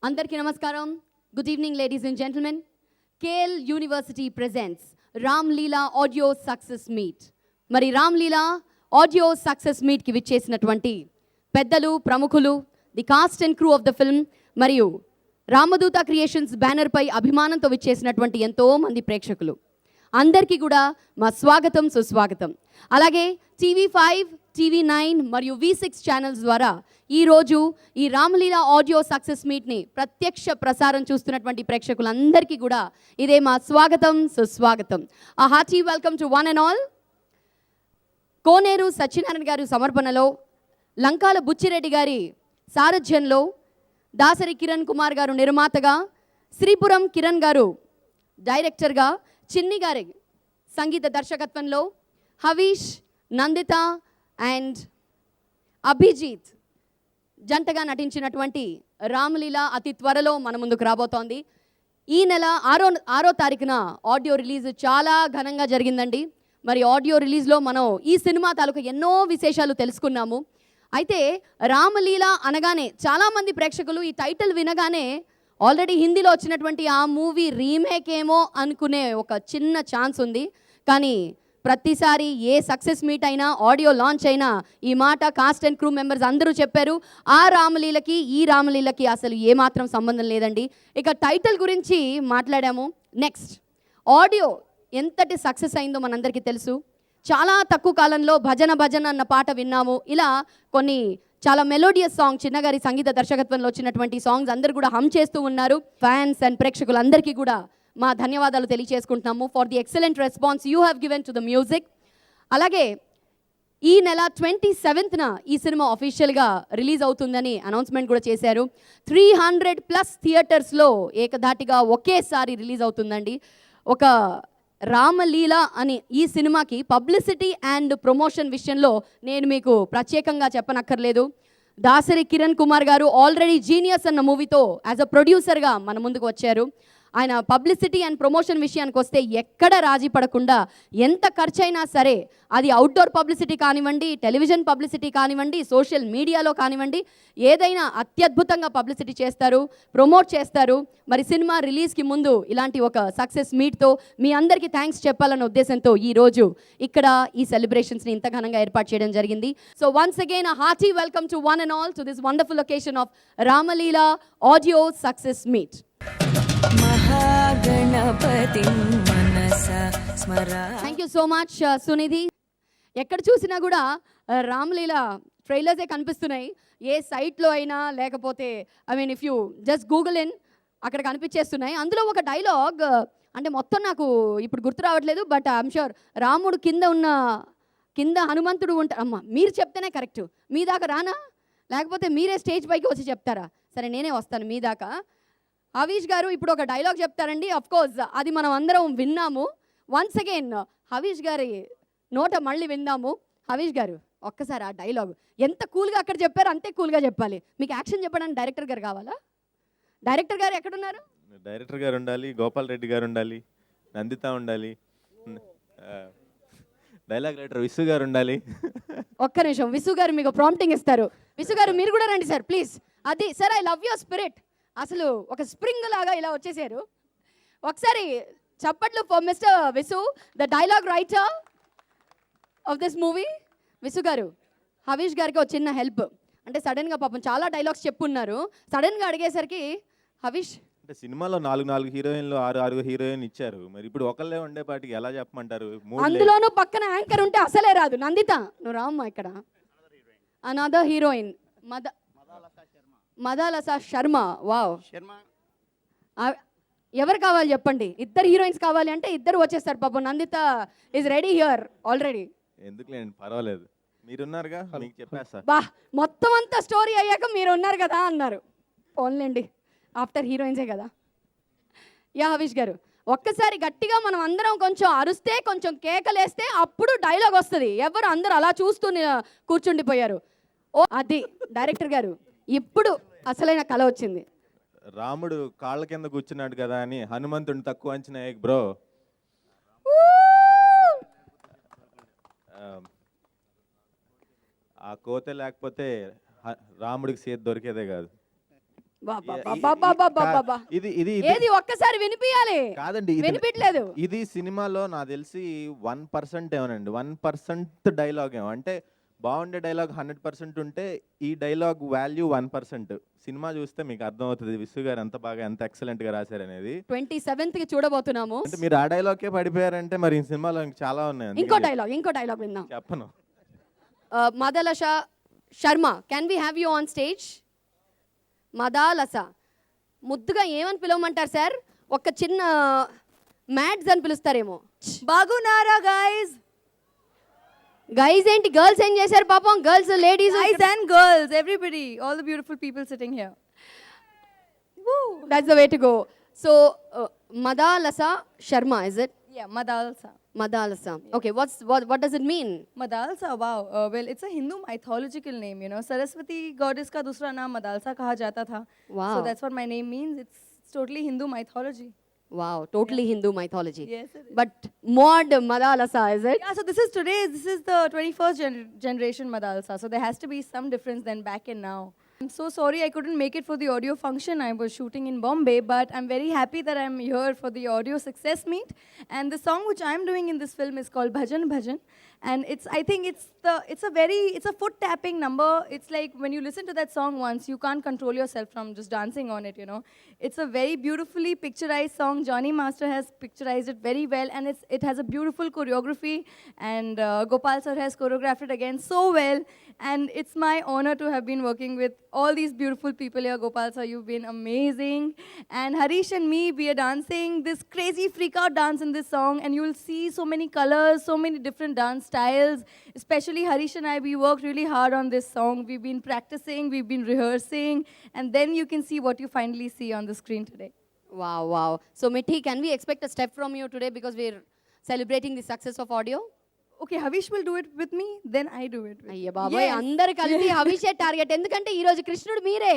Andarki namaskaram. Good evening, ladies and gentlemen. KL University presents Ram Leela Audio Success Meet. Mari Ram Leela Audio Success Meet ki vichchesinatuvanti peddalu pramukhulu, the cast and crew of the film, mariyu Ramaduta Creations banner pai abhimananto vichchesinatuvanti ento mandi ప్రేక్షకులు అందరికీ కూడా మా స్వాగతం సుస్వాగతం. అలాగే TV5, TV9 మరియు V6 channels ద్వారా ఈరోజు ఈ రామలీలా ఆడియో సక్సెస్ మీట్ని ప్రత్యక్ష ప్రసారం చూస్తున్నటువంటి ప్రేక్షకులందరికీ కూడా ఇదే మా స్వాగతం సుస్వాగతం. A hearty welcome to one and all. Koneru Satyanarayana గారు సమర్పణలో, లంకాల బుచ్చిరెడ్డి గారి సారథ్యంలో, దాసరి కిరణ్ కుమార్ గారు నిర్మాతగా, శ్రీపురం కిరణ్ గారు డైరెక్టర్గా, చిన్ని గారి సంగీత దర్శకత్వంలో, హవీష్, నందిత అండ్ అభిజిత్ జంటగా నటించినటువంటి రామలీల అతి త్వరలో మన ముందుకు రాబోతోంది. ఈ నెల 6వ తారీఖున ఆడియో రిలీజ్ చాలా ఘనంగా జరిగిందండి. మరి ఆడియో రిలీజ్లో మనం ఈ సినిమా తాలూకు ఎన్నో విశేషాలు తెలుసుకున్నాము. అయితే రామలీల అనగానే చాలామంది ప్రేక్షకులు ఈ టైటిల్ వినగానే ఆల్రెడీ హిందీలో వచ్చినటువంటి ఆ మూవీ రీమేక్ ఏమో అనుకునే ఒక చిన్న ఛాన్స్ ఉంది. కానీ ప్రతిసారి ఏ సక్సెస్ మీట్ అయినా, ఆడియో లాంచ్ అయినా ఈ మాట కాస్ట్ అండ్ క్రూ మెంబర్స్ అందరూ చెప్పారు, ఆ రామలీలకి ఈ రామలీలకి అసలు ఏమాత్రం సంబంధం లేదండి. ఇక టైటిల్ గురించి మాట్లాడాము. నెక్స్ట్ ఆడియో ఎంతటి సక్సెస్ అయిందో మనందరికీ తెలుసు. చాలా తక్కువ కాలంలో భజన భజన అన్న పాట విన్నాము. ఇలా కొన్ని చాలా మెలోడియస్ సాంగ్, చిన్నగారి సంగీత దర్శకత్వంలో వచ్చినటువంటి సాంగ్స్ అందరూ కూడా హమ్ చేస్తూ ఉన్నారు. ఫ్యాన్స్ అండ్ ప్రేక్షకులందరికీ కూడా మా ధన్యవాదాలు తెలియజేసుకుంటున్నాము for the excellent response you have given to the music. అలాగే ఈ నెల 27న ఈ సినిమా అఫీషియల్గా రిలీజ్ అవుతుందని అనౌన్స్మెంట్ కూడా చేశారు. 300+ థియేటర్స్లో ఏకధాటిగా ఒకేసారి రిలీజ్ అవుతుందండి. ఒక రామలీల అని ఈ సినిమాకి పబ్లిసిటీ అండ్ ప్రమోషన్ విషయంలో నేను మీకు ప్రత్యేకంగా చెప్పనక్కర్లేదు. దాసరి కిరణ్ కుమార్ గారు ఆల్రెడీ జీనియస్ అన్న మూవీతో యాజ్ అ ప్రొడ్యూసర్గా మన ముందుకు వచ్చారు. ఆయన పబ్లిసిటీ అండ్ ప్రమోషన్ విషయానికి వస్తే ఎక్కడ రాజీ పడకుండా ఎంత ఖర్చైనా సరే, అది అవుట్డోర్ పబ్లిసిటీ కానివ్వండి, టెలివిజన్ పబ్లిసిటీ కానివ్వండి, సోషల్ మీడియాలో కానివ్వండి, ఏదైనా అత్యద్భుతంగా పబ్లిసిటీ చేస్తారు, ప్రమోట్ చేస్తారు. మరి సినిమా రిలీజ్కి ముందు ఇలాంటి ఒక సక్సెస్ మీట్తో మీ అందరికీ థ్యాంక్స్ చెప్పాలన్న ఉద్దేశంతో ఈరోజు ఇక్కడ ఈ సెలబ్రేషన్స్ని ఇంత ఘనంగా ఏర్పాటు చేయడం జరిగింది. So once again a hearty welcome to one and all to this wonderful occasion of Ramleela audio success meet. Thank you so much Sunidhi. ఎక్కడ చూసినా కూడా రామలీల ట్రైలర్సే కనిపిస్తున్నాయి. ఏ సైట్లో అయినా, లేకపోతే if you just Google in, అక్కడ కనిపించేస్తున్నాయి. అందులో ఒక డైలాగ్ అంటే మొత్తం నాకు ఇప్పుడు గుర్తు రావట్లేదు, బట్ ఐఎమ్ షూర్ రాముడు కింద హనుమంతుడు ఉంటా. అమ్మ, మీరు చెప్తేనే కరెక్ట్. మీ దాకా రానా, లేకపోతే మీరే స్టేజ్ పైకి వచ్చి చెప్తారా? సరే, నేనే వస్తాను మీ దాకా. హవీష్ గారు ఇప్పుడు ఒక డైలాగ్ చెప్తారండి. అఫ్ కోర్స్ అది మనం అందరం విన్నాము. వన్స్ అగైన్ హవీష్ గారి నోట మళ్ళీ విందాము. హవీష్ గారు ఒక్కసారి ఆ డైలాగ్ ఎంత కూల్గా అక్కడ చెప్పారు అంతే కూల్గా చెప్పాలి. మీకు యాక్షన్ చెప్పడానికి డైరెక్టర్ గారు కావాలా? డైరెక్టర్ గారు ఎక్కడున్నారు? డైరెక్టర్ గారు ఉండాలి, గోపాల్ రెడ్డి గారు ఉండాలి, నందిత ఉండాలి, డైలాగ్ రైటర్ విసు గారు ఉండాలి. ఒక్క నిమిషం, విసు గారు మీకు ప్రాంప్టింగ్ ఇస్తారు. విసు గారు మీరు కూడా రండి సార్ ప్లీజ్. అది sir, I love your spirit. అసలు ఒక స్ప్రింగ్ లాగా ఇలా వచ్చేసారు. ఒకసారి చప్పట్లు for mister Visu, the dialogue writer of this movie. Visu గారు, హవీష్ గారికి ఒక చిన్న హెల్ప్. అంటే సడన్గా పాపం చాలా డైలాగ్స్ చెప్పున్నారు, సడన్గా అడిగేసరికి హవీష్ అంటే సినిమాలో 4 హీరోయిన్లు 6 హీరోయిన్ ఇచ్చారు. మరి ఇప్పుడు ఒకళ్ళే ఉండేపాటికి ఎలా చెప్పమంటారు? అందులోనూ పక్కన యాంకర్ ఉంటే అసలే రాదు. నందిత, నువ్వు రామ్మా. ఇక్కడ another heroine Madalasa Sharma. Wow, ఎవరు కావాలి చెప్పండి? 2 హీరోయిన్స్ కావాలి అంటే 2 వచ్చేస్తారు. పాపం Nandita is ready here already. ఎందుకులేండి, పర్వాలేదు, మీరున్నారుగా, మీకు చెప్పేస్తా. బా, మొత్తం అంతా స్టోరీ అయ్యాక మీరు ఉన్నారు కదా అన్నారు. ఓన్లేండి, ఆఫ్టర్ హీరోయిన్సే కదా. యా హవీష్ గారు, ఒక్కసారి గట్టిగా మనం అందరం కొంచెం అరుస్తే, కొంచెం కేకలేస్తే అప్పుడు డైలాగ్ వస్తుంది. ఎవరు అందరూ అలా చూస్తూ కూర్చుండిపోయారు. ఓ, అది డైరెక్టర్ గారు ఇప్పుడు అసలైన కళ వచ్చింది. రాముడు కాళ్ళ కింద కూర్చున్నాడు కదా అని హనుమంతుడిని తక్కువ అంచనా బ్రో. ఆ కోతే లేకపోతే రాముడికి సీత దొరికేదే కాదు. బాబా ఇది ఇది ఇది ఏది ఒక్కసారి వినిపియాలి. కాదండి, ఇది వినిపించలేదు. ఇది సినిమాలో నాకు తెలిసి 1% ఏమోనండి, 1% డైలాగ్ ఏమో. అంటే బాగుండే డైలాగ్ 100% ఉంటే ఈ డైలాగ్ వాల్యూ 1%. సినిమా చూస్తే మీకు అర్థమవుతుంది విసు గారు ఎంత బాగా, ఎంత ఎక్సలెంట్ గా రాశారనేది. 27th కి చూడబోతున్నాము. అంటే మీరు ఆ డైలాగ్కే పడిపోయారంటే మరి ఈ సినిమాలో ఇంకా చాలా ఉన్నాయి. ఇంకో అందుకని డైలాగ్ విందాం. చెప్పను. Madalasa Sharma, can we have you on stage? Madalasa ముద్దుగా ఏమని పిలవమంటారు సార్? ఒక చిన్న మ్యాడ్స్ అని పిలుస్తారేమో. బాగున్నారా గైస్? గైజ్ ఏంటి, గర్ల్స్ ఏం చేశారు పాపం? Girls, ladies, Guys and girls, everybody, all the beautiful people sitting here. Woo! That's the way to go. So Madalasa Sharma, is it? Yeah, Madalsa. Madalasa. Okay, what does it mean? Madalsa, wow. Well, it's a Hindu mythological name, you know. Saraswati goddess का दूसरा नाम Madalsa कहा जाता था. Wow. So that's what my name means. It's totally Hindu mythology. Wow, totally Hindu mythology. Yes, it is. But mod Madalasa, is it? Yeah, so this is the 21st generation Madalsa. So there has to be some difference than back and now. I'm so sorry I couldn't make it for the audio function. I was shooting in Bombay, but I'm very happy that I'm here for the audio success meet. And the song which I'm doing in this film is called Bhajan Bhajan. And I think it's a foot tapping number. It's like when you listen to that song once, you can't control yourself from just dancing on it, you know. It's a very beautifully picturized song. Johnny Master has picturized it very well, and it has a beautiful choreography. And Gopal sir has choreographed it again so well. And it's my honor to have been working with all these beautiful people here. Gopal sir, you've been amazing. And Harish and me, we are dancing this crazy freak out dance in this song. And you'll see so many colors, so many different dance styles. Especially Harish and I, we worked really hard on this song. We've been practicing, we've been rehearsing. And then you can see what you finally see on the screen today. Wow. So Mithi, can we expect a step from you today because we're celebrating the success of audio? Okay, Havish will do it with me, then I do it. అయ్య బాబాయ్, అందరు కలిపి హవిషే target. ఎందుకంటే ఈ రోజు కృష్ణుడు మీరే,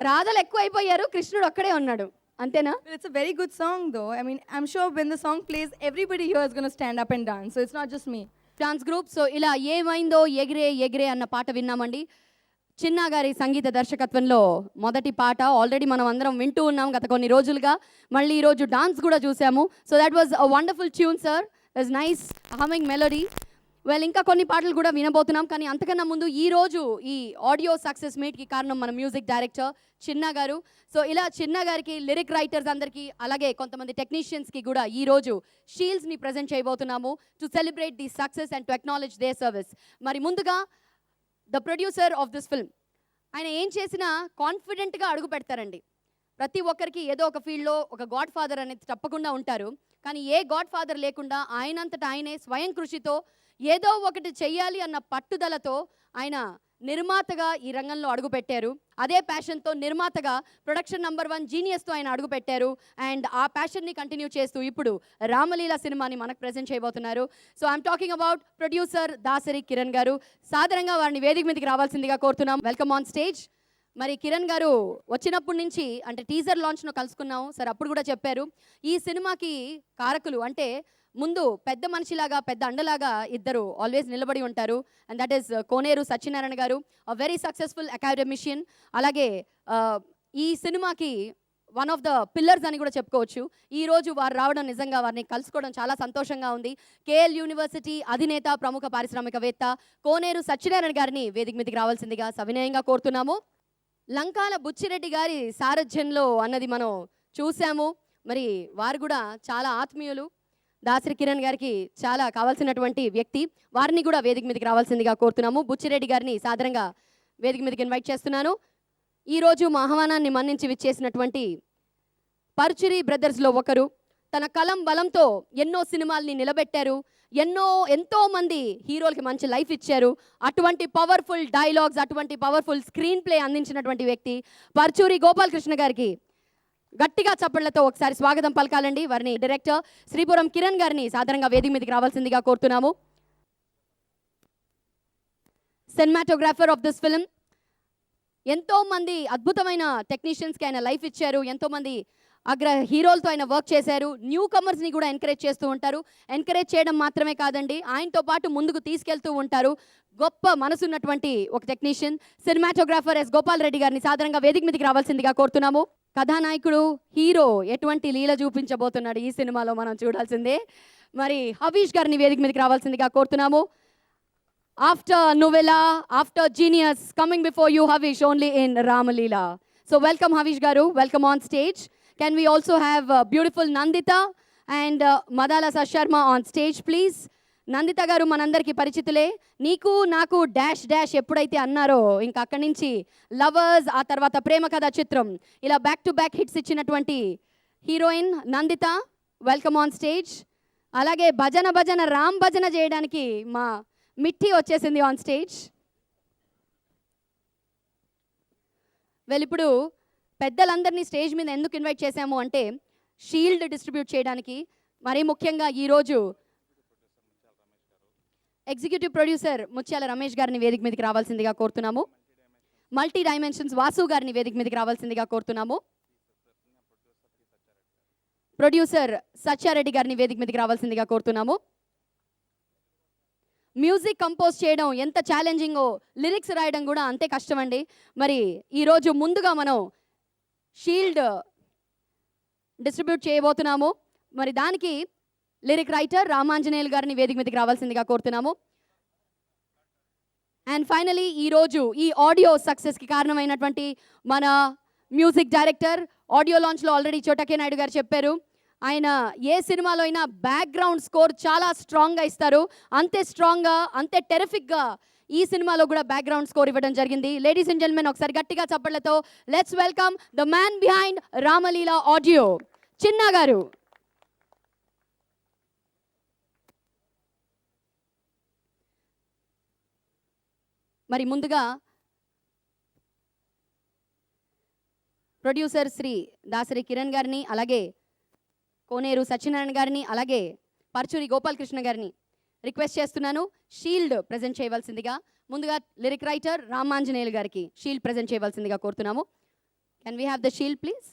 రాధలు ఎక్కువ అయిపోయారు, కృష్ణుడు ఒక్కడే ఉన్నాడు, అంతేనా? But it's a very good song though. I mean, I'm sure when the song plays, everybody here is going to stand up and dance. So it's not just me. Dance group. So ఇలా ఏమైందో ఎగిరే ఎగిరే అన్న పాట విన్నామండి. చిన్నా గారి సంగీత దర్శకత్వంలో మొదటి పాట ఆల్రెడీ మనం అందరం వింటూ ఉన్నాం గత కొన్ని రోజులుగా. మళ్ళీ ఈరోజు డాన్స్ కూడా చూసాము. So that was a wonderful tune sir. That's nice humming melody. Well, ఇంకా కొన్ని పాటలు కూడా వినబోతున్నాం. కానీ అంతకన్నా ముందు ఈ రోజు ఈ ఆడియో సక్సెస్ మీట్కి కారణం మన మ్యూజిక్ డైరెక్టర్ చిన్నా గారు. సో ఇలా చిన్నా గారికి, లిరిక్ రైటర్స్ అందరికీ, అలాగే కొంతమంది టెక్నీషియన్స్కి కూడా ఈ రోజు షీల్డ్స్ని ప్రజెంట్ చేయబోతున్నాము to celebrate the success and to acknowledge there service. మరి ముందుగా the producer of this film, ఆయన ఏం చేసినా కాన్ఫిడెంట్గా అడుగు పెడతారండి. ప్రతి ఒక్కరికి ఏదో ఒక ఫీల్డ్లో ఒక గాడ్ ఫాదర్ అనేది తప్పకుండా ఉంటారు. కానీ ఏ గాడ్ ఫాదర్ లేకుండా ఆయనంతటా ఆయనే స్వయం కృషితో ఏదో ఒకటి చెయ్యాలి అన్న పట్టుదలతో ఆయన నిర్మాతగా ఈ రంగంలో అడుగుపెట్టారు. అదే ప్యాషన్తో నిర్మాతగా ప్రొడక్షన్ నంబర్ 1 జీనియస్తో ఆయన అడుగుపెట్టారు. అండ్ ఆ ప్యాషన్ని కంటిన్యూ చేస్తూ ఇప్పుడు రామలీల సినిమాని మనకు ప్రజెంట్ చేయబోతున్నారు. So I'm talking about producer Dasari Kiran గారు. సాధారణంగా వారిని వేదిక మీదకి రావాల్సిందిగా కోరుతున్నాం. Welcome on stage. మరి కిరణ్ గారు వచ్చినప్పటి నుంచి, అంటే టీజర్ లాంచ్ను కలుసుకున్నాం సార్, అప్పుడు కూడా చెప్పారు ఈ సినిమాకి కారకులు అంటే ముందు పెద్ద మనిషిలాగా, పెద్ద అండలాగా ఇద్దరు ఆల్వేస్ నిలబడి ఉంటారు. అండ్ దట్ ఈస్ కోనేరు సత్యనారాయణ గారు, అ వెరీ సక్సెస్ఫుల్ అకాడమిషియన్. అలాగే ఈ సినిమాకి వన్ ఆఫ్ ద పిల్లర్స్ అని కూడా చెప్పుకోవచ్చు. ఈ రోజు వారు రావడం, నిజంగా వారిని కలుసుకోవడం చాలా సంతోషంగా ఉంది. కేఎల్ యూనివర్సిటీ అధినేత, ప్రముఖ పారిశ్రామికవేత్త కోనేరు సత్యనారాయణ గారిని వేదిక మీదకి రావాల్సిందిగా సవినయంగా కోరుతున్నాము. లంకాల బుచ్చిరెడ్డి గారి సారథ్యంలో అన్నది మనం చూసాము. మరి వారు కూడా చాలా ఆత్మీయులు, దాసరి కిరణ్ గారికి చాలా కావాల్సినటువంటి వ్యక్తి. వారిని కూడా వేదిక మీదకి రావాల్సిందిగా కోరుతున్నాము. బుచ్చిరెడ్డి గారిని సాదరంగా వేదిక మీదకి ఇన్వైట్ చేస్తున్నాను. ఈరోజు మా ఆహ్వానాన్ని మన్నించి విచ్చేసినటువంటి పరుచిరి బ్రదర్స్లో ఒకరు. తన కలం బలంతో ఎన్నో సినిమాల్ని నిలబెట్టారు, ఎంతో మంది హీరోలకి మంచి లైఫ్ ఇచ్చారు. అటువంటి పవర్ఫుల్ డైలాగ్స్, అటువంటి పవర్ఫుల్ స్క్రీన్ ప్లే అందించినటువంటి వ్యక్తి పరుచూరి గోపాలకృష్ణ గారికి గట్టిగా చప్పళ్లతో ఒకసారి స్వాగతం పలకాలండి. వారిని డైరెక్టర్ శ్రీపురం కిరణ్ గారిని సాధారణంగా వేదిక మీదకి రావాల్సిందిగా కోరుతున్నాము. Cinematographer of this film. ఎంతో మంది అద్భుతమైన టెక్నీషియన్స్కి ఆయన లైఫ్ ఇచ్చారు. ఎంతోమంది అగ్ర హీరోలతో ఆయన వర్క్ చేశారు. న్యూ కమర్స్ని కూడా ఎంకరేజ్ చేస్తూ ఉంటారు. ఎంకరేజ్ చేయడం మాత్రమే కాదండి, ఆయనతో పాటు ముందుకు తీసుకెళ్తూ ఉంటారు. గొప్ప మనసున్నటువంటి ఒక technician, cinematographer S Gopal Reddy గారిని సాధారణంగా వేదిక మీదకి రావాల్సిందిగా కోరుతున్నాము. కథానాయకుడు హీరో ఎటువంటి లీల చూపించబోతున్నాడు ఈ సినిమాలో మనం చూడాల్సిందే. మరి హవీష్ గారిని వేదిక మీదకి రావాల్సిందిగా కోరుతున్నాము. After Nuvvila, after Genius, coming before you Havish only in Ramleela. So welcome Havish గారు, welcome on stage. Can we also have beautiful Nandita and Madala Sharma on stage, please? Nandita garu మనందరికీ పరిచితులే. నీకు నాకు డాష్ డాష్ ఎప్పుడైతే అన్నారో ఇంకా అక్కడి నుంచి లవర్స్, ఆ తర్వాత ప్రేమ కథ చిత్రం, ఇలా బ్యాక్ టు బ్యాక్ హిట్స్ ఇచ్చినటువంటి heroine Nandita, welcome on stage. అలాగే భజన భజన రామ్ భజన చేయడానికి మా మిట్టి వచ్చేసింది ఆన్ స్టేజ్. ఇప్పుడు పెద్దలందరినీ స్టేజ్ మీద ఎందుకు ఇన్వైట్ చేశాము అంటే షీల్డ్ డిస్ట్రిబ్యూట్ చేయడానికి. మరీ ముఖ్యంగా ఈరోజు ఎగ్జిక్యూటివ్ ప్రొడ్యూసర్ ముత్యాల రమేష్ గారిని వేదిక మీదకి రావాల్సిందిగా కోరుతున్నాము. మల్టీ డైమెన్షన్స్ వాసు గారిని వేదిక మీదకి రావాల్సిందిగా కోరుతున్నాము. ప్రొడ్యూసర్ సత్యారెడ్డి గారిని వేదిక మీదకి రావాల్సిందిగా కోరుతున్నాము. మ్యూజిక్ కంపోజ్ చేయడం ఎంత ఛాలెంజింగో, లిరిక్స్ రాయడం కూడా అంతే కష్టమండి. మరి ఈరోజు ముందుగా మనం షీల్డ్ డిస్ట్రిబ్యూట్ చేయబోతున్నాము. మరి దానికి లిరిక్ రైటర్ రామాంజనేయులు గారిని వేదిక మీదకి రావాల్సిందిగా కోరుతున్నాము. అండ్ ఫైనలీ ఈరోజు ఈ ఆడియో సక్సెస్కి కారణమైనటువంటి మన music director, audio లాంచ్లో already చోటకే Naidu గారు చెప్పారు, ఆయన ఏ సినిమాలో అయినా బ్యాక్గ్రౌండ్ స్కోర్ చాలా స్ట్రాంగ్గా ఇస్తారు. అంతే స్ట్రాంగ్గా, అంతే టెరిఫిక్గా ఈ సినిమాలో కూడా బ్యాక్గ్రౌండ్ స్కోర్ ఇవ్వడం జరిగింది. లేడీస్ అండ్ జెంట్మెన్, ఒకసారి గట్టిగా చప్పట్లతో let's welcome the man behind Ramleela audio, Chinna గారు. మరి ముందుగా ప్రొడ్యూసర్ శ్రీ దాసరి కిరణ్ గారిని, అలాగే కోనేరు సత్యనారాయణ గారిని, అలాగే పర్చూరి గోపాలకృష్ణ గారిని రిక్వెస్ట్ చేస్తున్నాను షీల్డ్ ప్రజెంట్ చేయవలసిందిగా. ముందుగా లిరిక్ రైటర్ రామాంజనేయులు గారికి షీల్డ్ ప్రజెంట్ చేయవలసిందిగా కోరుతున్నాము. Can we have the shield please?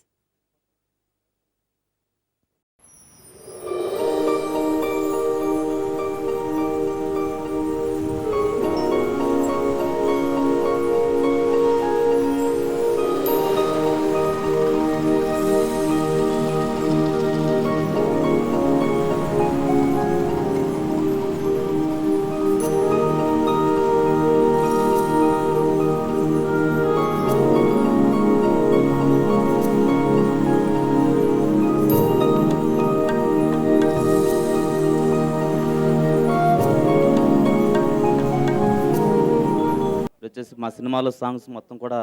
వచ్చేసి మా సినిమాలో సాంగ్స్ మొత్తం కూడా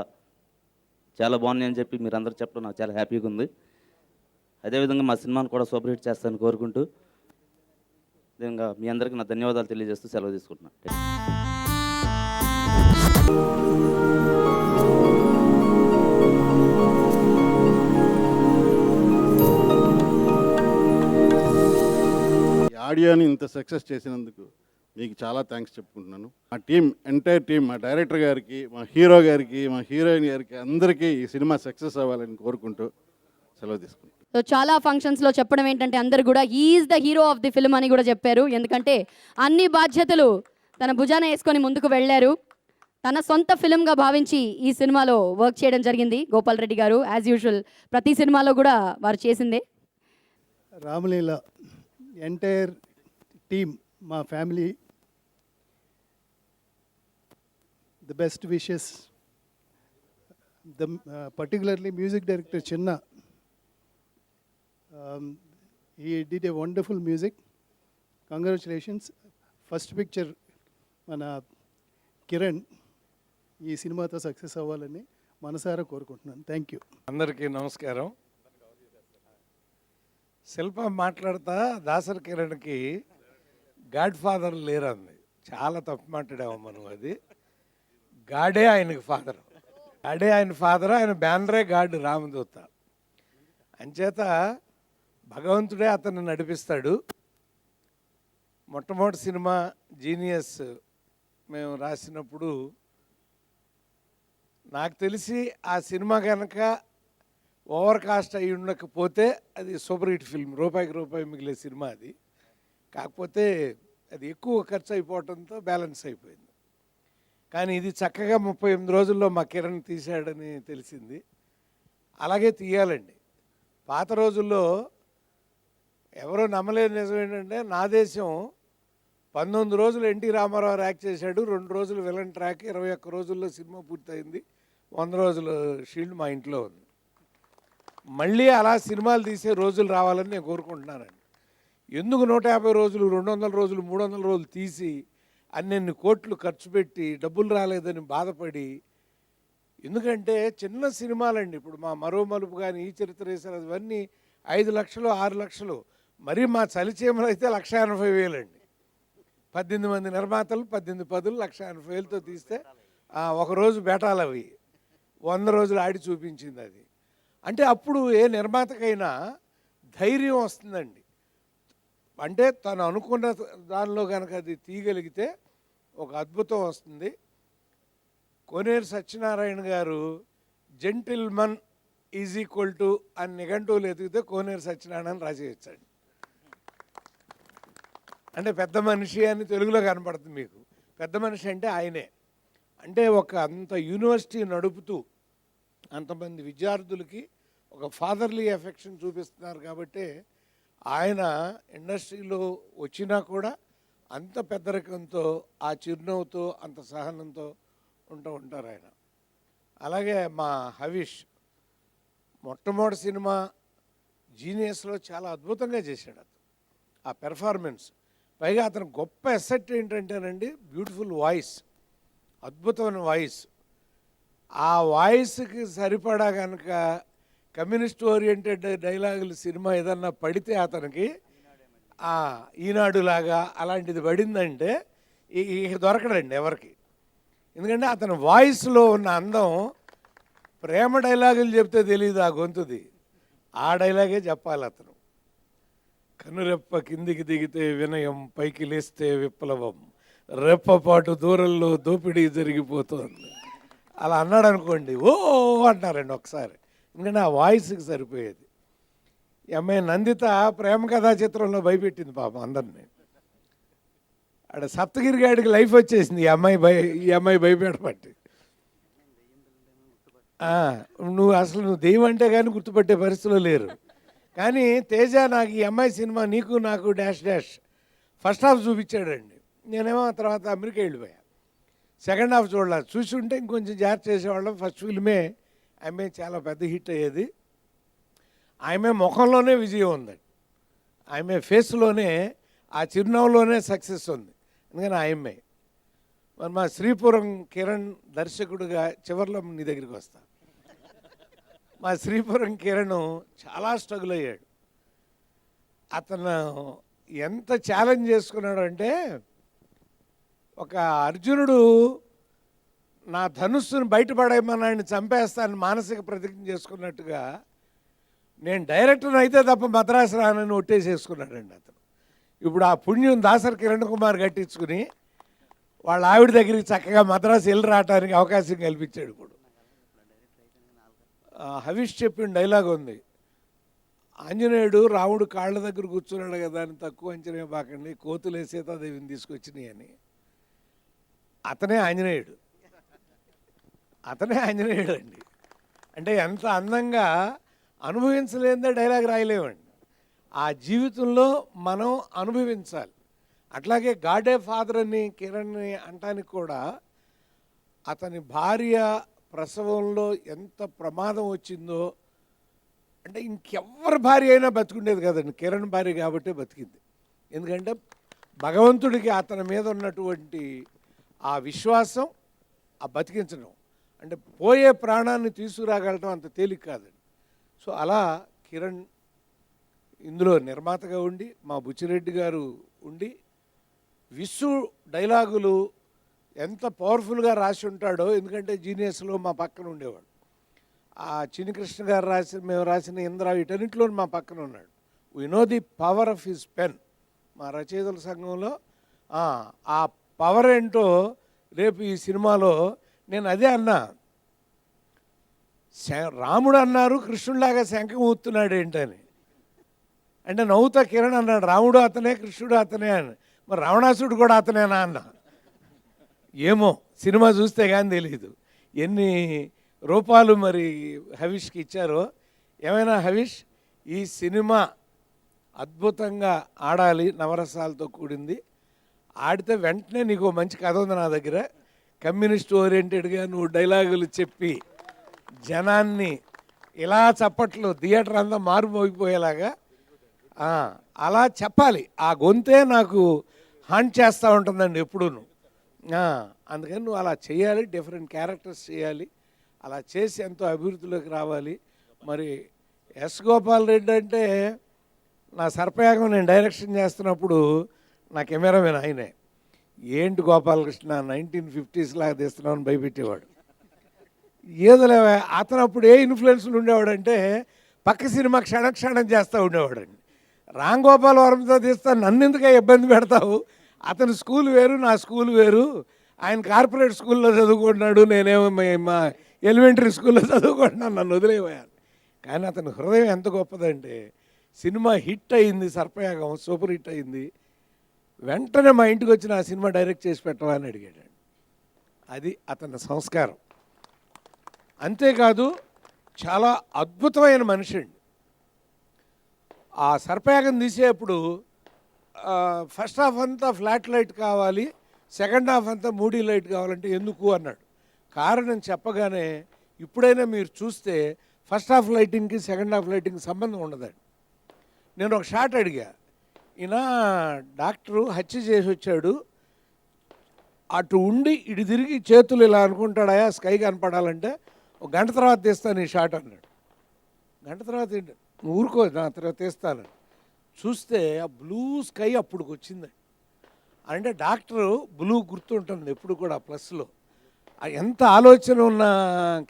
చాలా బాగున్నాయి అని చెప్పి మీరు అందరూ చెప్పడం నాకు చాలా హ్యాపీగా ఉంది. అదేవిధంగా మా సినిమాను కూడా సూపర్ హిట్ చేస్తానని కోరుకుంటూ విధంగా మీ అందరికీ నా ధన్యవాదాలు తెలియజేస్తూ సెలవు తీసుకుంటున్నాను. ఆడియోని ఇంత సక్సెస్ చేసినందుకు మీకు చాలా థ్యాంక్స్ చెప్పుకుంటున్నాను. మా టీం, ఎంటైర్ టీం, మా డైరెక్టర్ గారికి, మా హీరో గారికి, మా హీరోయిన్ గారికి, అందరికీ ఈ సినిమా సక్సెస్ అవ్వాలని కోరుకుంటూ సెలవు తీసుకుంటాను. సో చాలా ఫంక్షన్స్లో చెప్పడం ఏంటంటే అందరు కూడా is the hero of the film అని కూడా చెప్పారు. ఎందుకంటే అన్ని బాధ్యతలు తన భుజాన వేసుకొని ముందుకు వెళ్ళారు. తన సొంత ఫిల్మ్గా భావించి ఈ సినిమాలో వర్క్ చేయడం జరిగింది గోపాల్ రెడ్డి గారు. యాజ్ యూజువల్ ప్రతి సినిమాలో కూడా వారు చేసిందే. రామలీల ఎంటైర్ టీమ్, మా family, the best wishes. Particularly music director Chinna, he did a wonderful music. Congratulations. First picture mana Kiran ఈ సినిమాతో సక్సెస్ అవ్వాలని మనసారా కోరుకుంటున్నాను. Thank you. అందరికీ నమస్కారం. శిల్ప మాట్లాడతా దాసరి కిరణ్కి గాడ్ ఫాదర్ లేరంది. చాలా తప్పు మాట్లాడాము మనం. అది గాడే ఆయనకి ఫాదర్, గాడే ఆయన ఫాదర్, ఆయన బ్యానరే గాడ్ రామదూత. అంచేత భగవంతుడే అతన్ని నడిపిస్తాడు. మొట్టమొదటి సినిమా జీనియస్ మేము రాసినప్పుడు నాకు తెలిసి ఆ సినిమా కనుక ఓవర్ కాస్ట్ అయి ఉండకపోతే అది సూపర్ హిట్ ఫిల్మ్, రూపాయికి రూపాయి మిగిలే సినిమా అది. కాకపోతే అది ఎక్కువ ఖర్చు అయిపోవడంతో బ్యాలెన్స్ అయిపోయింది. కానీ ఇది చక్కగా 38 రోజుల్లో మా కిరణ్ తీశాడని తెలిసింది. అలాగే తీయాలండి. పాత రోజుల్లో ఎవరో నమ్మలేని నిజం ఏంటంటే, నా దేశం 19 రోజులు ఎన్టీ రామారావు యాక్ట్ చేశాడు, 2 రోజులు విలన్ ట్రాక్, 21 రోజుల్లో సినిమా పూర్తయింది, 100 రోజుల షీల్డ్ మా ఇంట్లో ఉంది. మళ్ళీ అలా సినిమాలు తీసే రోజులు రావాలని నేను కోరుకుంటున్నానండి. ఎందుకు 150 రోజులు, 200 రోజులు, 300 రోజులు తీసి అన్నెన్ని కోట్లు ఖర్చు పెట్టి డబ్బులు రాలేదని బాధపడి, ఎందుకంటే చిన్న సినిమాలండి. ఇప్పుడు మా మరో మలుపు కానీ, ఈ చరిత్ర వేసారు, అవన్నీ 5 లక్షలు 6 లక్షలు, మరి మా చలిచీమలు అయితే 1,80,000 అండి. 18 మంది నిర్మాతలు, 18 పదులు, 1,80,000తో తీస్తే ఒకరోజు బేటాలు అవి 100 రోజులు ఆడి చూపించింది అది. అంటే అప్పుడు ఏ నిర్మాతకైనా ధైర్యం వస్తుందండి. అంటే తను అనుకున్న దానిలో కనుక అది తీయగలిగితే ఒక అద్భుతం వస్తుంది. కోనేరు సత్యనారాయణ గారు జెంటిల్మన్ ఈజ్ ఈక్వల్ టు అని నిఘంటువులు ఎతికితే కోనేరు సత్యనారాయణ రాసేయచ్చండి. అంటే పెద్ద మనిషి అని తెలుగులో కనపడుతుంది మీకు. పెద్ద మనిషి అంటే ఆయనే. అంటే ఒక అంత యూనివర్సిటీ నడుపుతూ అంతమంది విద్యార్థులకి ఒక ఫాదర్లీ ఎఫెక్షన్ చూపిస్తున్నారు కాబట్టి ఆయన ఇండస్ట్రీలో వచ్చినా కూడా అంత పెద్దరికంతో, ఆ చిరునవ్వుతో, అంత సహనంతో ఉంటారు ఆయన. అలాగే మా హవిష్ మొట్టమొదటి సినిమా జీనియస్లో చాలా అద్భుతంగా చేశాడు అతను. ఆ పెర్ఫార్మెన్స్, పైగా అతను గొప్ప ఎసెట్ ఏంటంటేనండి, బ్యూటిఫుల్ వాయిస్, అద్భుతమైన వాయిస్. ఆ వాయిస్కి సరిపడా కనుక కమ్యూనిస్ట్ ఓరియంటెడ్ డైలాగులు సినిమా ఏదన్నా పడితే అతనికి ఈనాడు లాగా అలాంటిది పడిందంటే ఇక దొరకడండి ఎవరికి. ఎందుకంటే అతని వాయిస్లో ఉన్న అందం, ప్రేమ డైలాగులు చెప్తే తెలియదు ఆ గొంతుది, ఆ డైలాగే చెప్పాలి అతను. కనురెప్ప కిందికి దిగితే వినయం, పైకి లేస్తే విప్లవం, రెప్పపాటు దూరంలో దోపిడీ జరిగిపోతుంది అలా అన్నాడు అనుకోండి, ఓ అంటారండి ఒకసారి. ఎందుకంటే ఆ వాయిస్కి సరిపోయేది. ఈ అమ్మాయి నందిత ప్రేమ కథా చిత్రంలో భయపెట్టింది పాపం అందరినీ. అక్కడ సప్తగిరి గాడికి లైఫ్ వచ్చేసింది ఈ అమ్మాయి భయపెట్టబట్టి. నువ్వు దెయ్యం అంటే కానీ గుర్తుపట్టే పరిస్థితిలో లేరు. కానీ తేజ నాకు ఈ అమ్మాయి సినిమా నీకు నాకు డాష్ డాష్ ఫస్ట్ హాఫ్ చూపించాడండి. నేనేమో తర్వాత అమెరికా వెళ్ళిపోయా, సెకండ్ హాఫ్ చూడాలి. చూసి ఉంటే ఇంకొంచెం జాగ్రత్త చేసేవాళ్ళం. ఫస్ట్ ఫిల్మే ఆమె చాలా పెద్ద హిట్ అయ్యేది. ఆమె ముఖంలోనే విజయం ఉందండి, ఆమె ఫేస్లోనే, ఆ చిరునవ్వులోనే సక్సెస్ ఉంది. ఎందుకని ఆమె మరి మా శ్రీపురం కిరణ్ దర్శకుడుగా చివరిలో నీ దగ్గరికి వస్తా. మా శ్రీపురం కిరణ్ చాలా స్ట్రగుల్ అయ్యాడు. అతను ఎంత ఛాలెంజ్ చేసుకున్నాడు అంటే, ఒక అర్జునుడు నా ధనుస్సును బయటపడేయమని ఆయన చంపేస్తానని మానసిక ప్రతిజ్ఞ చేసుకున్నట్టుగా, నేను డైరెక్టర్ అయితే తప్ప మద్రాసు రానని ఒట్టేసేసుకున్నాడండి అతను. ఇప్పుడు ఆ పుణ్యం దాసరి కిరణ్ కుమార్ కట్టించుకుని వాళ్ళ ఆవిడ దగ్గరికి చక్కగా మద్రాసు వెళ్ళి రావడానికి అవకాశం కల్పించాడు. ఇప్పుడు హవిష్ చెప్పిన డైలాగ్ ఉంది, ఆంజనేయుడు రాముడు కాళ్ళ దగ్గర కూర్చున్నాడు కదా అని తక్కువ అంచనా బాకండి, కోతులే సీతాదేవిని తీసుకొచ్చినాయి అని. అతనే ఆంజనేయుడు అండి. అంటే ఎంత అందంగా అనుభవించలేదే డైలాగ్ రాయలేమండి, ఆ జీవితంలో మనం అనుభవించాలి. అట్లాగే గాడే ఫాదర్ అని కిరణ్ని అంటానికి కూడా, అతని భార్య ప్రసవంలో ఎంత ప్రమాదం వచ్చిందో, అంటే ఇంకెవ్వరి భార్య అయినా బతికుండేది కదండి, కిరణ్ భార్య కాబట్టే బతికింది. ఎందుకంటే భగవంతుడికి అతని మీద ఉన్నటువంటి ఆ విశ్వాసం, ఆ బతికించడం, అంటే పోయే ప్రాణాన్ని తీసుకురాగలటం అంత తేలిక కాదండి. సో అలా కిరణ్ ఇందులో నిర్మాతగా ఉండి, మా బుచ్చిరెడ్డి గారు ఉండి, విసు డైలాగులు ఎంత పవర్ఫుల్గా రాసి ఉంటాడో. ఎందుకంటే జీనియస్లో మా పక్కన ఉండేవాడు, ఆ చిన్నికృష్ణ గారు మేము రాసిన ఇంద్ర, వీటన్నింటిలో మా పక్కన ఉన్నాడు. We know the power of his pen. మా రచయితల సంఘంలో ఆ పవర్ ఏంటో రేపు ఈ సినిమాలో నేను అదే అన్నా. రాముడు అన్నారు కృష్ణుడిలాగా శంఖం ఊతున్నాడు ఏంటని, అంటే నవ్వుతా కిరణ్ అన్నాడు రాముడు అతనే కృష్ణుడు అతనే అని. మరి రావణాసుడు కూడా అతనేనా అన్న. ఏమో సినిమా చూస్తే కానీ తెలియదు ఎన్ని రూపాలు మరి హవిష్కి ఇచ్చారో. ఏమైనా హవిష్, ఈ సినిమా అద్భుతంగా ఆడాలి, నవరసాలతో కూడింది. ఆడితే వెంటనే నీకు మంచి కథ ఉంది నా దగ్గర. కమ్యూనిస్ట్ ఓరియంటెడ్గా నువ్వు డైలాగులు చెప్పి జనాన్ని ఇలా చప్పట్లు థియేటర్ అంతా మారుమోగిపోయేలాగా అలా చెప్పాలి. ఆ గొంతే నాకు హాంట్ చేస్తూ ఉంటుందండి ఎప్పుడూను. అందుకని నువ్వు అలా చేయాలి, డిఫరెంట్ క్యారెక్టర్స్ చేయాలి. అలా చేసి ఎంతో అభివృద్ధిలోకి రావాలి. మరి ఎస్ గోపాల్ రెడ్డి అంటే నా సర్పయాగం నేను డైరెక్షన్ చేస్తున్నప్పుడు నా కెమెరామెన్ ఆయనే. ఏంటి గోపాలకృష్ణ 1950s లాగా తీస్తున్నావు అని భయపెట్టేవాడు. ఏదోలే అతను అప్పుడు ఏ ఇన్ఫ్లుయెన్స్లు ఉండేవాడంటే పక్క సినిమా క్షణక్షణం చేస్తూ ఉండేవాడండి. రామ్ గోపాల్ వర్మతో తీస్తా నన్ను ఎందుకే ఇబ్బంది పెడతావు, అతని స్కూల్ వేరు నా స్కూల్ వేరు, ఆయన కార్పొరేట్ స్కూల్లో చదువుకుంటున్నాడు, నేనేమో మా ఎలిమెంటరీ స్కూల్లో చదువుకుంటున్నాను, నన్ను వదిలేపోయాను. కానీ అతని హృదయం ఎంత గొప్పదంటే సినిమా హిట్ అయింది, సర్పయాగం సూపర్ హిట్ అయింది, వెంటనే మా ఇంటికి వచ్చి నా సినిమా డైరెక్ట్ చేసి పెట్టవా అని అడిగాడు. అది అతని సంస్కారం. అంతేకాదు చాలా అద్భుతమైన మనిషి అండి. ఆ సర్పయాగం తీసేప్పుడు ఫస్ట్ హాఫ్ అంతా ఫ్లాట్ లైట్ కావాలి, సెకండ్ హాఫ్ అంతా మూడీ లైట్ కావాలంటే ఎందుకు అన్నాడు. కారణం చెప్పగానే ఇప్పుడైనా మీరు చూస్తే ఫస్ట్ హాఫ్ లైటింగ్కి సెకండ్ హాఫ్ లైటింగ్కి సంబంధం ఉండదండి. నేను ఒక షాట్ అడిగా, ఈయన డాక్టరు హత్య చేసి వచ్చాడు, అటు ఉండి ఇటు తిరిగి చేతులు ఇలా అనుకుంటాడా స్కై కనపడాలంటే ఒక గంట తర్వాత తీస్తాను ఈ షాట్ అన్నాడు. గంట తర్వాత ఏంటి ఊరుకో నా తర్వాత తీస్తాను. చూస్తే ఆ బ్లూ స్కై అప్పుడు వచ్చింది. అంటే డాక్టరు బ్లూ గుర్తుంటుంది ఎప్పుడు కూడా ప్లస్లో. ఎంత ఆలోచన ఉన్న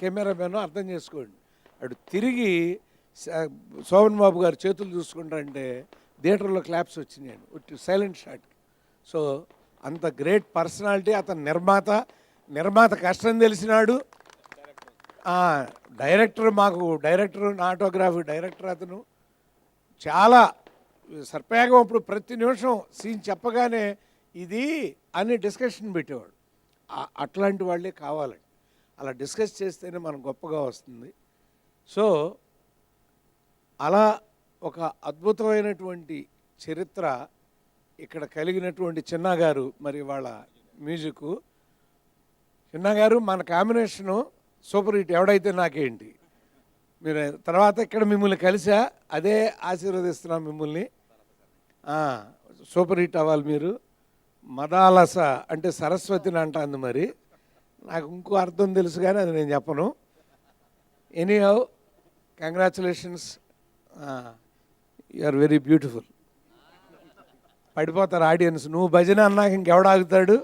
కెమెరామెనో అర్థం చేసుకోండి. అటు తిరిగి శోభన్ బాబు గారు చేతులు చూసుకుంటారంటే థియేటర్లో క్లాప్స్ వచ్చినాయి సైలెంట్ షాట్కి. సో అంత గ్రేట్ పర్సనాలిటీ. అతను నిర్మాత కష్టం తెలిసినాడు. డైరెక్టర్ నా ఆటోగ్రాఫీ డైరెక్టర్ అతను చాలా సర్పయాగం అప్పుడు ప్రతి నిమిషం సీన్ చెప్పగానే ఇది అని డిస్కషన్ పెట్టేవాడు. అట్లాంటి వాళ్ళే కావాలండి. అలా డిస్కస్ చేస్తేనే మనం గొప్పగా వస్తుంది. సో అలా ఒక అద్భుతమైనటువంటి చరిత్ర ఇక్కడ కలిగినటువంటి చిన్న గారు, మరి వాళ్ళ మ్యూజిక్. చిన్న గారు మన కాంబినేషను సూపర్ హిట్, ఎవడైతే నాకేంటి. మీరు తర్వాత ఇక్కడ మిమ్మల్ని కలిసా, అదే ఆశీర్వదిస్తున్నాం మిమ్మల్ని. సూపర్ హిట్ అవ్వాలి మీరు. మదాలస అంటే సరస్వతిని అంటాంది, మరి నాకు ఇంకో అర్థం తెలుసు కానీ అది నేను చెప్పను. Anyhow congratulations, you are very beautiful. పడిపోతారు ఆడియన్స్. నువ్వు భజన అన్నాక ఇంకెవడాగుతాడు,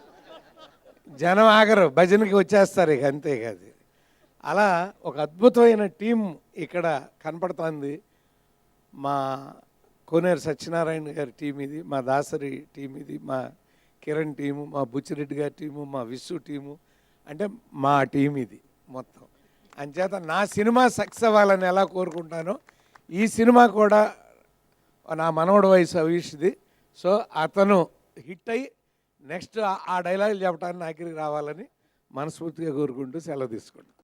జనం ఆగరు, భజనకి వచ్చేస్తారు ఇక, అంతే కాదు. అలా ఒక అద్భుతమైన టీం ఇక్కడ కనపడుతుంది. మా కోనేరు సత్యనారాయణ గారి టీం ఇది, మా దాసరి టీం ఇది, మా కిరణ్ టీము, మా బుచ్చిరెడ్డి గారి టీము, మా విశ్వ టీము, అంటే మా టీం ఇది మొత్తం. అంచేత నా సినిమా సక్సెస్ అవ్వాలని ఎలా కోరుకుంటానో ఈ సినిమా కూడా నా మనవడు వయసు అవిష్ది. సో అతను హిట్ అయ్యి నెక్స్ట్ ఆ డైలాగులు చెప్పడానికి నా దగ్గరికి రావాలని మనస్ఫూర్తిగా కోరుకుంటూ సెలవు తీసుకుంటాను.